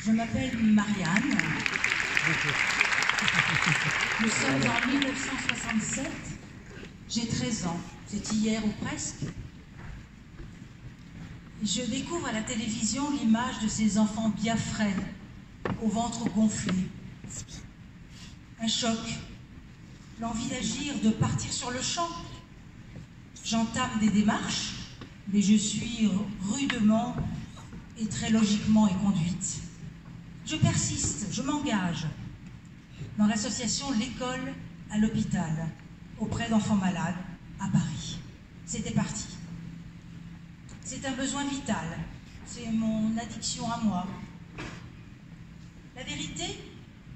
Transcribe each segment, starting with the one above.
Je m'appelle Marianne. Nous sommes en 1967. J'ai 13 ans. C'est hier ou presque. Je découvre à la télévision l'image de ces enfants biafrais, au ventre gonflé. Un choc. L'envie d'agir, de partir sur le champ. J'entame des démarches, mais je suis rudement et très logiquement conduite. Je persiste, je m'engage dans l'association L'école à l'hôpital, auprès d'enfants malades, à Paris. C'était parti. C'est un besoin vital, c'est mon addiction à moi. La vérité,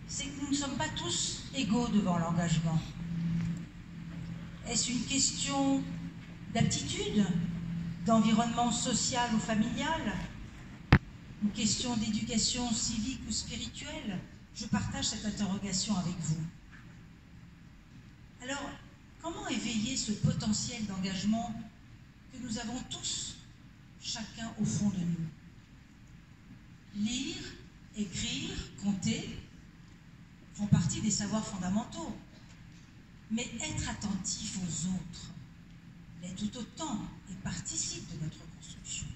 c'est que nous ne sommes pas tous égaux devant l'engagement. Est-ce une question d'aptitude, d'environnement social ou familial? Une question d'éducation civique ou spirituelle? Je partage cette interrogation avec vous. Alors, comment éveiller ce potentiel d'engagement que nous avons tous, chacun au fond de nous? Lire, écrire, compter font partie des savoirs fondamentaux. Mais être attentif aux autres l'est tout autant et participe de notre construction.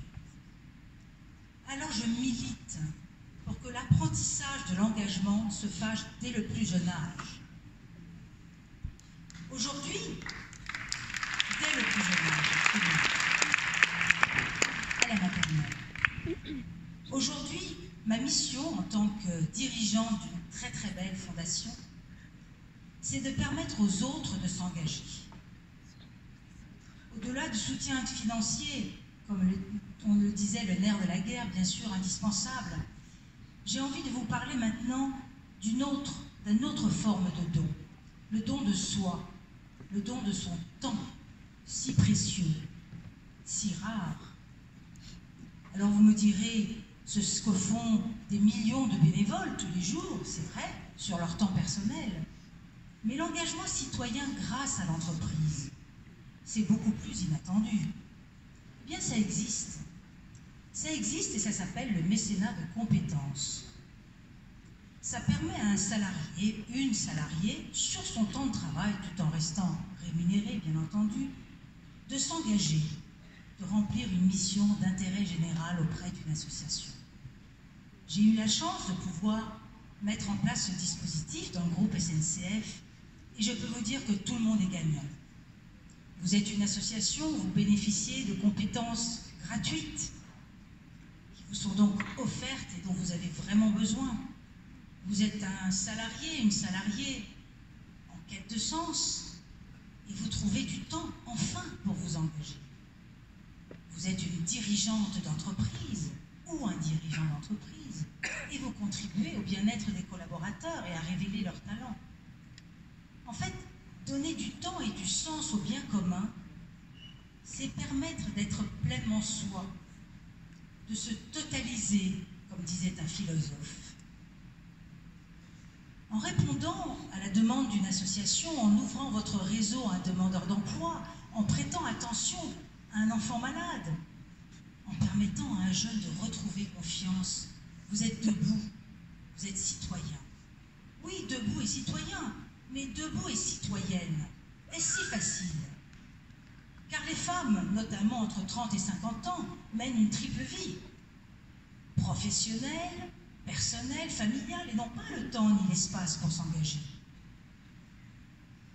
Alors je milite pour que l'apprentissage de l'engagement se fasse dès le plus jeune âge. Aujourd'hui, dès le plus jeune âge, à la maternelle. Aujourd'hui, ma mission en tant que dirigeante d'une très très belle fondation, c'est de permettre aux autres de s'engager. Au-delà du soutien financier, comme on le disait, le nerf de la guerre, bien sûr, indispensable, j'ai envie de vous parler maintenant d'une autre forme de don, le don de soi, le don de son temps, si précieux, si rare. Alors vous me direz, ce que font des millions de bénévoles tous les jours, c'est vrai, sur leur temps personnel, mais l'engagement citoyen grâce à l'entreprise, c'est beaucoup plus inattendu. Eh bien, ça existe. Ça existe et ça s'appelle le mécénat de compétences. Ça permet à un salarié, une salariée, sur son temps de travail, tout en restant rémunéré, bien entendu, de s'engager, de remplir une mission d'intérêt général auprès d'une association. J'ai eu la chance de pouvoir mettre en place ce dispositif dans le groupe SNCF et je peux vous dire que tout le monde est gagnant. Vous êtes une association, vous bénéficiez de compétences gratuites qui vous sont donc offertes et dont vous avez vraiment besoin. Vous êtes un salarié, une salariée en quête de sens et vous trouvez du temps, enfin, pour vous engager. Vous êtes une dirigeante d'entreprise ou un dirigeant d'entreprise et vous contribuez au bien-être des collaborateurs et à révéler leurs talents. En fait, donner du temps et du sens au bien commun, c'est permettre d'être pleinement soi, de se totaliser, comme disait un philosophe. En répondant à la demande d'une association, en ouvrant votre réseau à un demandeur d'emploi, en prêtant attention à un enfant malade, en permettant à un jeune de retrouver confiance, vous êtes debout, vous êtes citoyen. Oui, debout et citoyen, mais debout et citoyenne. Est-ce si facile? Car les femmes, notamment entre 30 et 50 ans, mènent une triple vie. Professionnelle, personnelle, familiale, et n'ont pas le temps ni l'espace pour s'engager.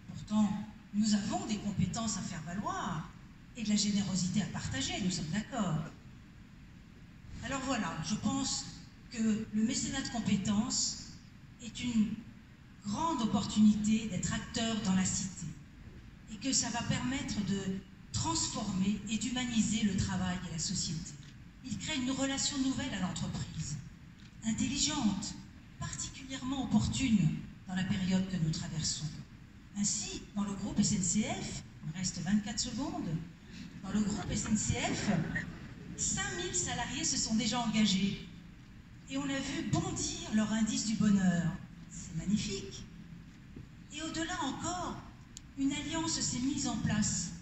Pourtant, nous avons des compétences à faire valoir et de la générosité à partager, nous sommes d'accord. Alors voilà, je pense que le mécénat de compétences est une grande opportunité d'être acteur dans la cité et que ça va permettre de transformer et d'humaniser le travail et la société. Il crée une relation nouvelle à l'entreprise, intelligente, particulièrement opportune dans la période que nous traversons. Ainsi, dans le groupe SNCF, il me reste 24 secondes, dans le groupe SNCF, 5000 salariés se sont déjà engagés et on a vu bondir leur indice du bonheur. C'est magnifique. Et au-delà encore, une alliance s'est mise en place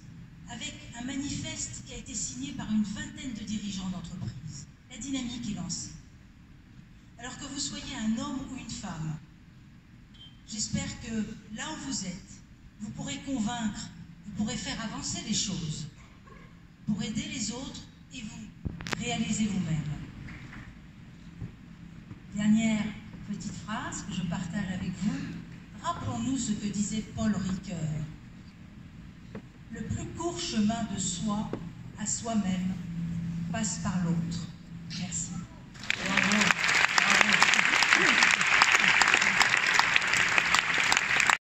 avec un manifeste qui a été signé par une vingtaine de dirigeants d'entreprise. La dynamique est lancée. Alors que vous soyez un homme ou une femme. J'espère que là où vous êtes, vous pourrez convaincre, vous pourrez faire avancer les choses pour aider les autres et vous réaliser vous-même. Dernière petite phrase que je partage avec vous. Rappelons-nous ce que disait Paul Ricoeur. Le plus court chemin de soi à soi-même passe par l'autre. Merci.